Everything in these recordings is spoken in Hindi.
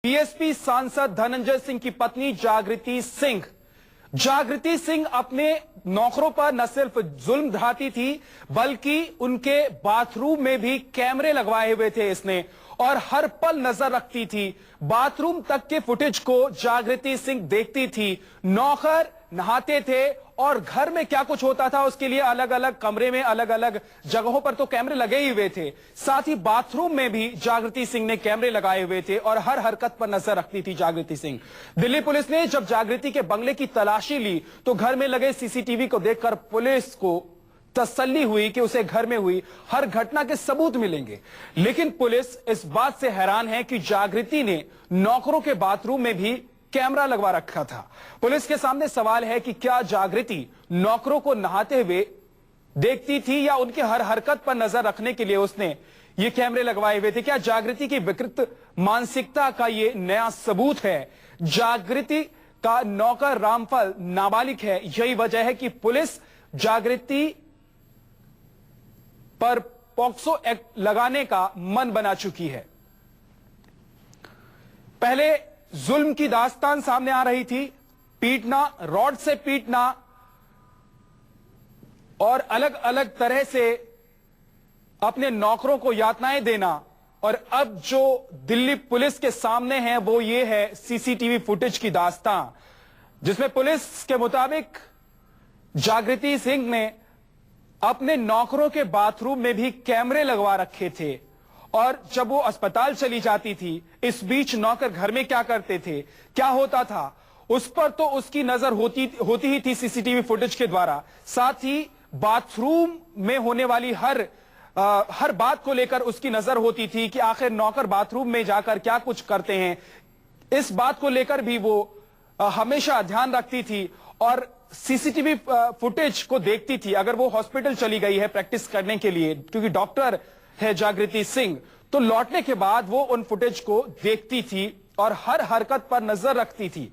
बीएसपी सांसद धनंजय सिंह की पत्नी जागृति सिंह अपने नौकरों पर न सिर्फ जुल्म ढाती थी बल्कि उनके बाथरूम में भी कैमरे लगवाए हुए थे इसने, और हर पल नजर रखती थी। बाथरूम तक के फुटेज को जागृति सिंह देखती थी। नौकर नहाते थे और घर में क्या कुछ होता था उसके लिए अलग अलग कमरे में अलग अलग जगहों पर तो कैमरे लगे ही हुए थे। साथ ही बाथरूम में भी जागृति सिंह ने कैमरे लगाए हुए थे और हर हरकत पर नजर रखती थी जागृति सिंह। दिल्ली पुलिस ने जब जागृति के बंगले की तलाशी ली तो घर में लगे सीसीटीवी को देखकर पुलिस को तसल्ली हुई कि उसे घर में हुई हर घटना के सबूत मिलेंगे। लेकिन पुलिस इस बात से हैरान है कि जागृति ने नौकरों के बाथरूम में भी कैमरा लगवा रखा था। पुलिस के सामने सवाल है कि क्या जागृति नौकरों को नहाते हुए देखती थी या उनकी हर हरकत पर नजर रखने के लिए उसने ये कैमरे लगवाए हुए थे? क्या जागृति की विकृत मानसिकता का ये नया सबूत है? जागृति का नौकर रामफल नाबालिग है, यही वजह है कि पुलिस जागृति पर पॉक्सो एक्ट लगाने का मन बना चुकी है। पहले जुल्म की दास्तान सामने आ रही थी, पीटना, रॉड से पीटना और अलग अलग तरह से अपने नौकरों को यातनाएं देना, और अब जो दिल्ली पुलिस के सामने है वो ये है सीसीटीवी फुटेज की दास्तान, जिसमें पुलिस के मुताबिक जागृति सिंह ने अपने नौकरों के बाथरूम में भी कैमरे लगवा रखे थे। और जब वो अस्पताल चली जाती थी, इस बीच नौकर घर में क्या करते थे, क्या होता था, उस पर तो उसकी नजर होती ही थी सीसीटीवी फुटेज के द्वारा। साथ ही बाथरूम में होने वाली हर बात को लेकर उसकी नजर होती थी कि आखिर नौकर बाथरूम में जाकर क्या कुछ करते हैं। इस बात को लेकर भी वो हमेशा ध्यान रखती थी और सीसीटीवी फुटेज को देखती थी। अगर वो हॉस्पिटल चली गई है प्रैक्टिस करने के लिए, क्योंकि डॉक्टर है जागृति सिंह, तो लौटने के बाद वो उन फुटेज को देखती थी और हर हरकत पर नजर रखती थी।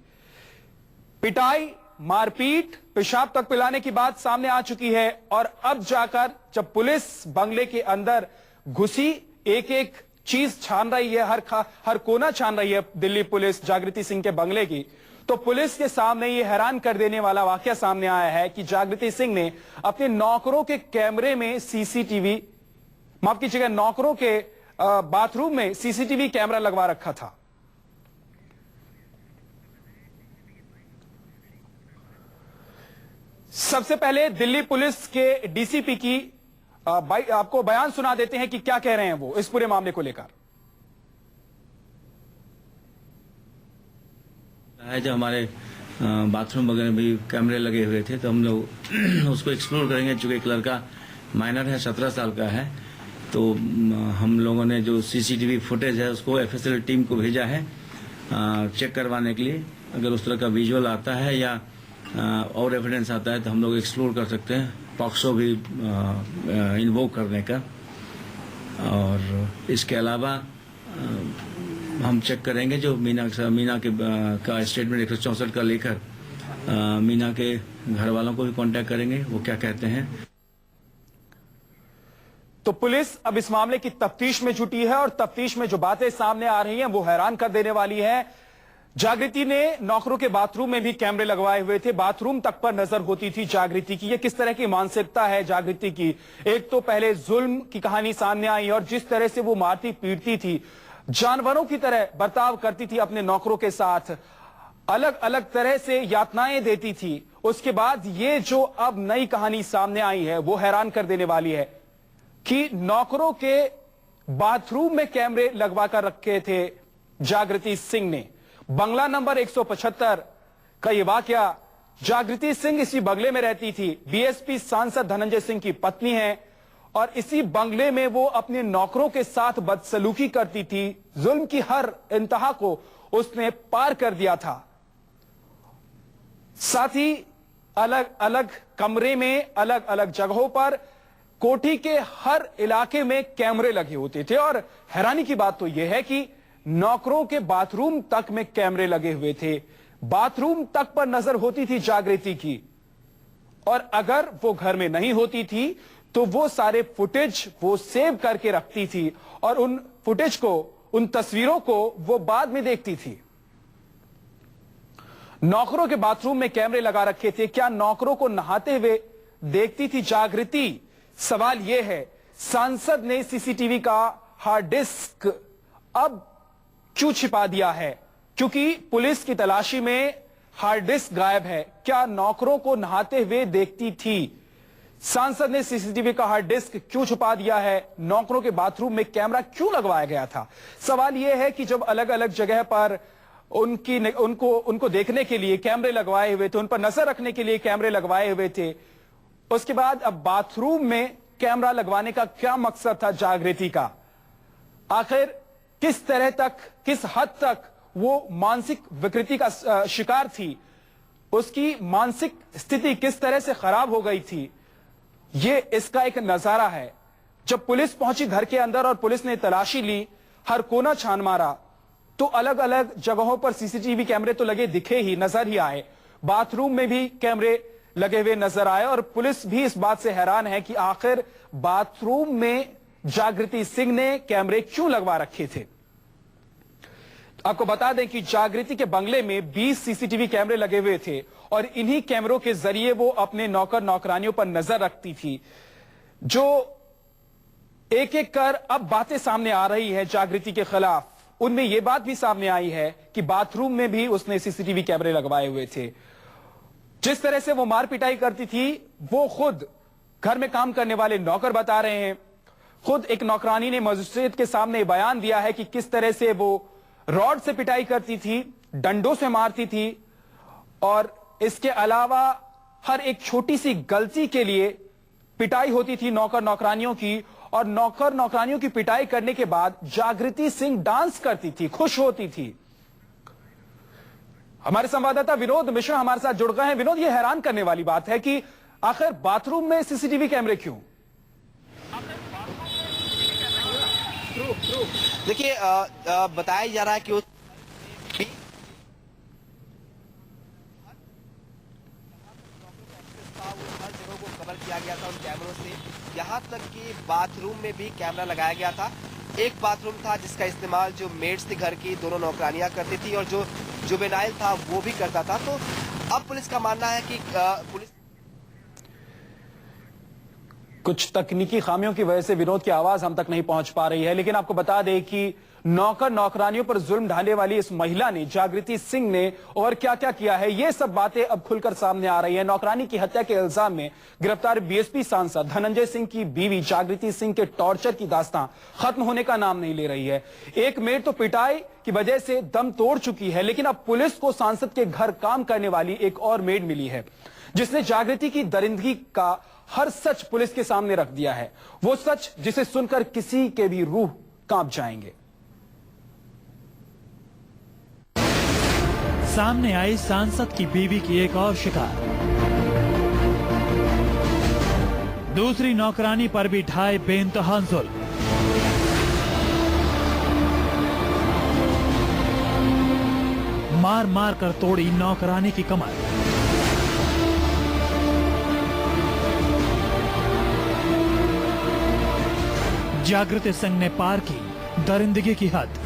पिटाई, मारपीट, पेशाब तक पिलाने की बात सामने आ चुकी है। और अब जाकर जब पुलिस बंगले के अंदर घुसी, एक एक चीज छान रही है, हर कोना छान रही है दिल्ली पुलिस जागृति सिंह के बंगले की, तो पुलिस के सामने ये हैरान कर देने वाला वाकया सामने आया है कि जागृति सिंह ने अपने नौकरों के कैमरे में सीसीटीवी, माफ कीजिएगा, नौकरों के बाथरूम में सीसीटीवी कैमरा लगवा रखा था। सबसे पहले दिल्ली पुलिस के डीसीपी की आपको बयान सुना देते हैं कि क्या कह रहे हैं वो इस पूरे मामले को लेकर। जब हमारे बाथरूम वगैरह में भी कैमरे लगे हुए थे तो हम लोग उसको एक्सप्लोर करेंगे। चूंकि एक लड़का माइनर है, 17 साल का है, तो हम लोगों ने जो सीसीटीवी फुटेज है उसको एफएसएल टीम को भेजा है चेक करवाने के लिए। अगर उस तरह का विजुअल आता है या और एविडेंस आता है तो हम लोग एक्सप्लोर कर सकते हैं, पॉक्सो भी इन्वोक करने का। और इसके अलावा हम चेक करेंगे जो मीना का स्टेटमेंट 164 का लेकर मीना के घर वालों को भी कांटेक्ट करेंगे, वो क्या कहते हैं। तो पुलिस अब इस मामले की तफ्तीश में जुटी है और तफ्तीश में जो बातें सामने आ रही हैं वो हैरान कर देने वाली है। जागृति ने नौकरों के बाथरूम में भी कैमरे लगवाए हुए थे, बाथरूम तक पर नजर होती थी जागृति की। ये किस तरह की मानसिकता है जागृति की? एक तो पहले जुल्म की कहानी सामने आई और जिस तरह से वो मारती पीटती थी, जानवरों की तरह बर्ताव करती थी अपने नौकरों के साथ, अलग अलग तरह से यातनाएं देती थी। उसके बाद ये जो अब नई कहानी सामने आई है वो हैरान कर देने वाली है कि नौकरों के बाथरूम में कैमरे लगवा कर रखे थे जागृति सिंह ने। बंगला नंबर 175 का ये वाकया, जागृति सिंह इसी बंगले में रहती थी, बीएसपी सांसद धनंजय सिंह की पत्नी है और इसी बंगले में वो अपने नौकरों के साथ बदसलूकी करती थी। जुल्म की हर इंतहा को उसने पार कर दिया था। साथ ही अलग अलग कमरे में अलग अलग जगहों पर कोठी के हर इलाके में कैमरे लगे होते थे। और हैरानी की बात तो यह है कि नौकरों के बाथरूम तक में कैमरे लगे हुए थे, बाथरूम तक पर नजर होती थी जागृति की। और अगर वो घर में नहीं होती थी तो वो सारे फुटेज वो सेव करके रखती थी और उन फुटेज को उन तस्वीरों को वो बाद में देखती थी। नौकरों के बाथरूम में कैमरे लगा रखे थे, क्या नौकरों को नहाते हुए देखती थी जागृति? सवाल यह है, सांसद ने सीसीटीवी का हार्ड डिस्क अब क्यों छिपा दिया है? क्योंकि पुलिस की तलाशी में हार्ड डिस्क गायब है। क्या नौकरों को नहाते हुए देखती थी? सांसद ने सीसीटीवी का हार्ड डिस्क क्यों छुपा दिया है? नौकरों के बाथरूम में कैमरा क्यों लगवाया गया था? सवाल यह है कि जब अलग अलग जगह पर उनको देखने के लिए कैमरे लगवाए हुए थे, उन पर नजर रखने के लिए कैमरे लगवाए हुए थे, उसके बाद अब बाथरूम में कैमरा लगवाने का क्या मकसद था जागृति का? आखिर किस तरह तक, किस हद तक वो मानसिक विकृति का शिकार थी? उसकी मानसिक स्थिति किस तरह से खराब हो गई थी? ये इसका एक नजारा है। जब पुलिस पहुंची घर के अंदर और पुलिस ने तलाशी ली, हर कोना छान मारा, तो अलग अलग जगहों पर सीसीटीवी कैमरे तो लगे दिखे ही, नजर ही आए। बाथरूम में भी कैमरे लगे हुए नजर आए और पुलिस भी इस बात से हैरान है कि आखिर बाथरूम में जागृति सिंह ने कैमरे क्यों लगवा रखे थे। आपको बता दें कि जागृति के बंगले में 20 सीसीटीवी कैमरे लगे हुए थे और इन्हीं कैमरों के जरिए वो अपने नौकर नौकरानियों पर नजर रखती थी। जो एक एक कर अब बातें सामने आ रही है जागृति के खिलाफ, उनमें यह बात भी सामने आई है कि बाथरूम में भी उसने सीसीटीवी कैमरे लगवाए हुए थे। जिस तरह से वो मार पिटाई करती थी, वो खुद घर में काम करने वाले नौकर बता रहे हैं। खुद एक नौकरानी ने मजिस्ट्रेट के सामने बयान दिया है कि किस तरह से वो रॉड से पिटाई करती थी, डंडों से मारती थी और इसके अलावा हर एक छोटी सी गलती के लिए पिटाई होती थी नौकर नौकरानियों की। और नौकर नौकरानियों की पिटाई करने के बाद जागृति सिंह डांस करती थी, खुश होती थी। हमारे संवाददाता विनोद मिश्रा हमारे साथ जुड़ गए हैं। विनोद, ये हैरान करने वाली बात है कि आखिर बाथरूम में सीसीटीवी कैमरे क्यों? देखिए, बताया जा रहा है कि हर जगह को कवर किया गया था उन कैमरों से, यहाँ तक कि बाथरूम में भी कैमरा लगाया गया था। एक बाथरूम था जिसका इस्तेमाल जो मेड्स थी घर की, दोनों नौकरानियां करती थी और जो जुवेनाइल था वो भी करता था। तो अब पुलिस का मानना है कि पुलिस कुछ तकनीकी खामियों की वजह से विनोद की आवाज हम तक नहीं पहुंच पा रही है, लेकिन आपको बता दें कि नौकर नौकरानियों पर जुल्म ढाने वाली इस महिला ने, जागृति सिंह ने, और क्या क्या किया है, ये सब बातें अब खुलकर सामने आ रही है। नौकरानी की हत्या के इल्जाम में गिरफ्तार बीएसपी सांसद धनंजय सिंह की बीवी जागृति सिंह के टॉर्चर की दास्तां खत्म होने का नाम नहीं ले रही है। एक मेड तो पिटाई की वजह से दम तोड़ चुकी है, लेकिन अब पुलिस को सांसद के घर काम करने वाली एक और मेड मिली है जिसने जागृति की दरिंदगी का हर सच पुलिस के सामने रख दिया है। वो सच जिसे सुनकर किसी के भी रूह कांप जाएंगे। सामने आई सांसद की बीवी की एक और शिकार। दूसरी नौकरानी पर भी ढाए बेइंतहा जुल्म। मार मार कर तोड़ी नौकरानी की कमर। जागृति सिंह ने पार की दरिंदगी की हद।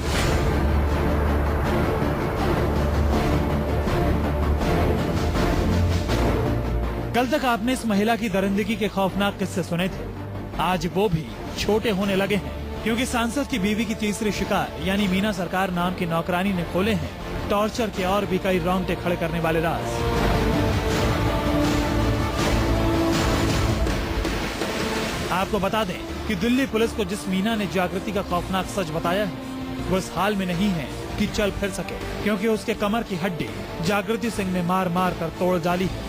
कल तक आपने इस महिला की दरिंदगी के खौफनाक किस्से सुने थे, आज वो भी छोटे होने लगे हैं, क्योंकि सांसद की बीवी की तीसरी शिकार यानी मीना सरकार नाम की नौकरानी ने खोले हैं टॉर्चर के और भी कई रोंगटे खड़े करने वाले राज। आपको बता दें कि दिल्ली पुलिस को जिस मीना ने जागृति का खौफनाक सच बताया है, वो इस हाल में नहीं है कि चल फिर सके, क्योंकि उसके कमर की हड्डी जागृति सिंह ने मार मार कर तोड़ डाली है।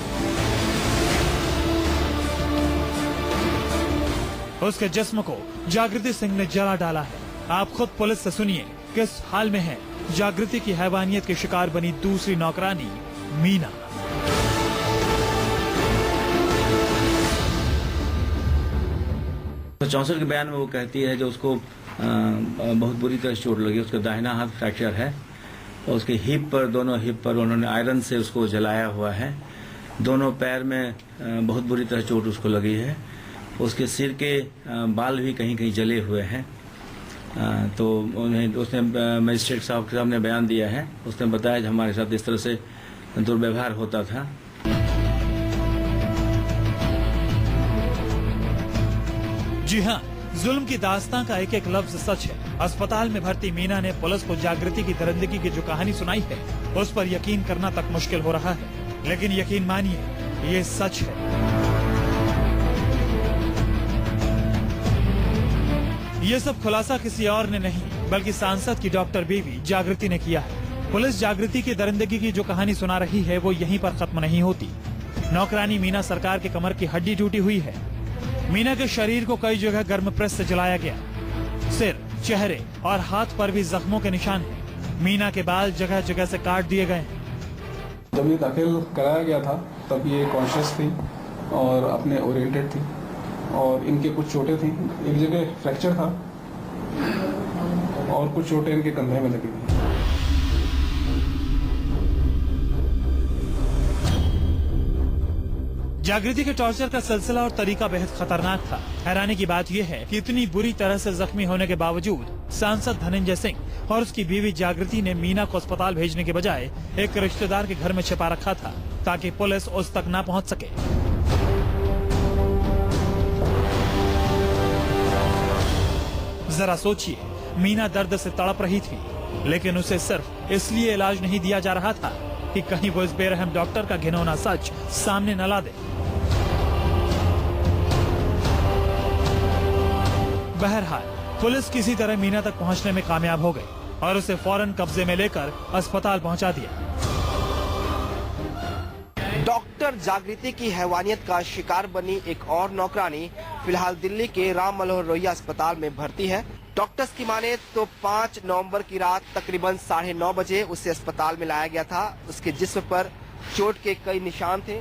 उसके जिस्म को जागृति सिंह ने जला डाला है। आप खुद पुलिस से सुनिए किस हाल में है जागृति की हैवानियत के शिकार बनी दूसरी नौकरानी मीना। 64 के बयान में वो कहती है जो उसको बहुत बुरी तरह चोट लगी, उसका दाहिना हाथ फ्रैक्चर है और उसके हिप पर, दोनों हिप पर उन्होंने आयरन से उसको जलाया हुआ है। दोनों पैर में बहुत बुरी तरह चोट उसको लगी है। उसके सिर के बाल भी कहीं कहीं जले हुए हैं। तो उसने मजिस्ट्रेट साहब के सामने बयान दिया है। उसने बताया कि हमारे साथ इस तरह से दुर्व्यवहार होता था। जी हाँ, जुल्म की दास्तां का एक एक लफ्ज सच है। अस्पताल में भर्ती मीना ने पुलिस को जागृति की दरिंदगी की जो कहानी सुनाई है, उस पर यकीन करना तक मुश्किल हो रहा है, लेकिन यकीन मानिए, ये सच है। ये सब खुलासा किसी और ने नहीं, बल्कि सांसद की डॉक्टर बीवी जागृति ने किया है। पुलिस जागृति की दरिंदगी की जो कहानी सुना रही है, वो यहीं पर खत्म नहीं होती। नौकरानी मीना सरकार के कमर की हड्डी टूटी हुई है। मीना के शरीर को कई जगह गर्म प्रेस से जलाया गया। सिर, चेहरे और हाथ पर भी जख्मों के निशान हैं। मीना के बाल जगह जगह से काट दिए गए हैं। जब ये दाखिल कराया गया था तब ये कॉन्शियस थी और अपने ओरिएंटेड थी और इनके कुछ चोटें थी। एक जगह फ्रैक्चर था और कुछ चोटें इनके कंधे में लगी थी। जागृति के टॉर्चर का सिलसिला और तरीका बेहद खतरनाक था। हैरानी की बात यह है कि इतनी बुरी तरह से जख्मी होने के बावजूद सांसद धनंजय सिंह और उसकी बीवी जागृति ने मीना को अस्पताल भेजने के बजाय एक रिश्तेदार के घर में छिपा रखा था, ताकि पुलिस उस तक न पहुंच सके। जरा सोचिए, मीना दर्द से तड़प रही थी, लेकिन उसे सिर्फ इसलिए इलाज नहीं दिया जा रहा था कि कहीं वो इस बेरहम डॉक्टर का घिनौना सच सामने न ला दे। बहरहाल पुलिस किसी तरह मीना तक पहुंचने में कामयाब हो गई और उसे फौरन कब्जे में लेकर अस्पताल पहुंचा दिया। डॉक्टर जागृति की हैवानियत का शिकार बनी एक और नौकरानी फिलहाल दिल्ली के राम मनोहर लोहिया अस्पताल में भर्ती है। डॉक्टर्स की माने तो 5 नवंबर की रात तकरीबन 9:30 बजे उसे अस्पताल में लाया गया था। उसके जिस्म पर चोट के कई निशान थे।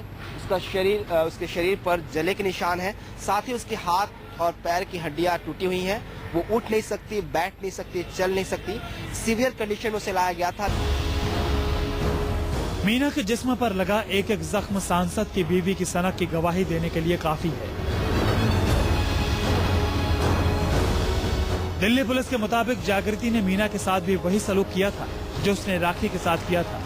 उसके शरीर पर जले के निशान हैं। साथ ही उसके हाथ और पैर की हड्डियां टूटी हुई हैं। वो उठ नहीं सकती, बैठ नहीं सकती, चल नहीं सकती। सीवियर कंडीशन में उसे लाया गया था। मीना के जिस्म पर लगा एक एक जख्म सांसद की बीवी की सनक की गवाही देने के लिए काफी है। दिल्ली पुलिस के मुताबिक जागृति ने मीना के साथ भी वही सलूक किया था जो उसने राखी के साथ किया था।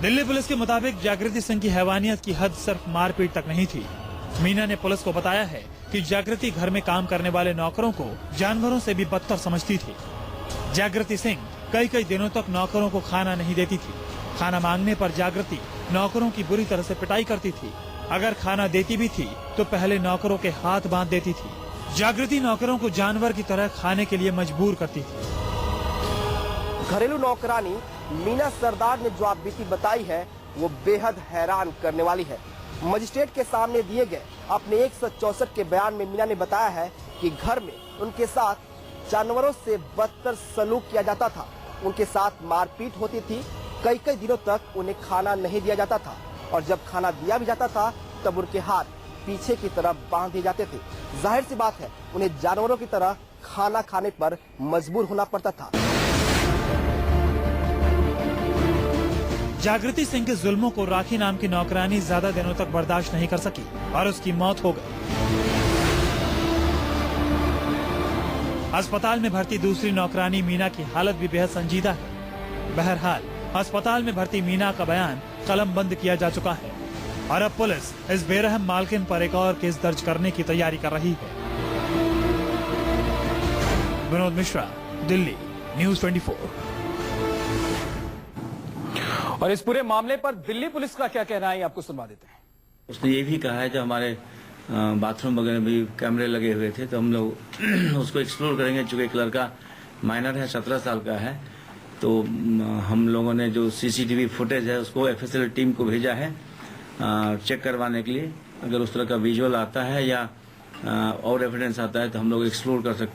दिल्ली पुलिस के मुताबिक जागृति सिंह की हैवानियत की हद सिर्फ मारपीट तक नहीं थी। मीना ने पुलिस को बताया है कि जागृति घर में काम करने वाले नौकरों को जानवरों से भी बदतर समझती थी। जागृति सिंह कई दिनों तक नौकरों को खाना नहीं देती थी। खाना मांगने पर जागृति नौकरों की बुरी तरह से पिटाई करती थी। अगर खाना देती भी थी तो पहले नौकरों के हाथ बांध देती थी। जागृति नौकरों को जानवर की तरह खाने के लिए मजबूर करती थी। घरेलू नौकरानी मीना सरदार ने जो आपबीती बताई है वो बेहद हैरान करने वाली है। मजिस्ट्रेट के सामने दिए गए अपने 164 के बयान में मीना ने बताया है कि घर में उनके साथ जानवरों से बदतर सलूक किया जाता था। उनके साथ मारपीट होती थी। कई दिनों तक उन्हें खाना नहीं दिया जाता था और जब खाना दिया भी जाता था तब उनके हाथ पीछे की तरफ बांध दिए जाते थे। जाहिर सी बात है, उन्हें जानवरों की तरह खाना खाने पर मजबूर होना पड़ता था। जागृति सिंह के जुल्मों को राखी नाम की नौकरानी ज्यादा दिनों तक बर्दाश्त नहीं कर सकी और उसकी मौत हो गई। अस्पताल में भर्ती दूसरी नौकरानी मीना की हालत भी बेहद संजीदा है। बहरहाल अस्पताल में भर्ती मीना का बयान कलम बंद किया जा चुका है और अब पुलिस इस बेरहम मालकिन पर एक और केस दर्ज करने की तैयारी कर रही है। विनोद मिश्रा, दिल्ली, न्यूज़ 24। और इस पूरे मामले पर दिल्ली पुलिस का क्या कहना है, आपको सुनवा देते हैं। उसने ये भी कहा है जो हमारे बाथरूम वगैरह भी कैमरे लगे हुए थे, तो हम लोग उसको एक्सप्लोर करेंगे। चूंकि एक लड़का माइनर है, 17 साल का है, तो हम लोगों ने जो सीसीटीवी फुटेज है उसको एफएसएल टीम को भेजा है चेक करवाने के लिए। अगर उस तरह का विजुअल आता है या और एविडेंस आता है तो हम लोग एक्सप्लोर कर सकते हैं।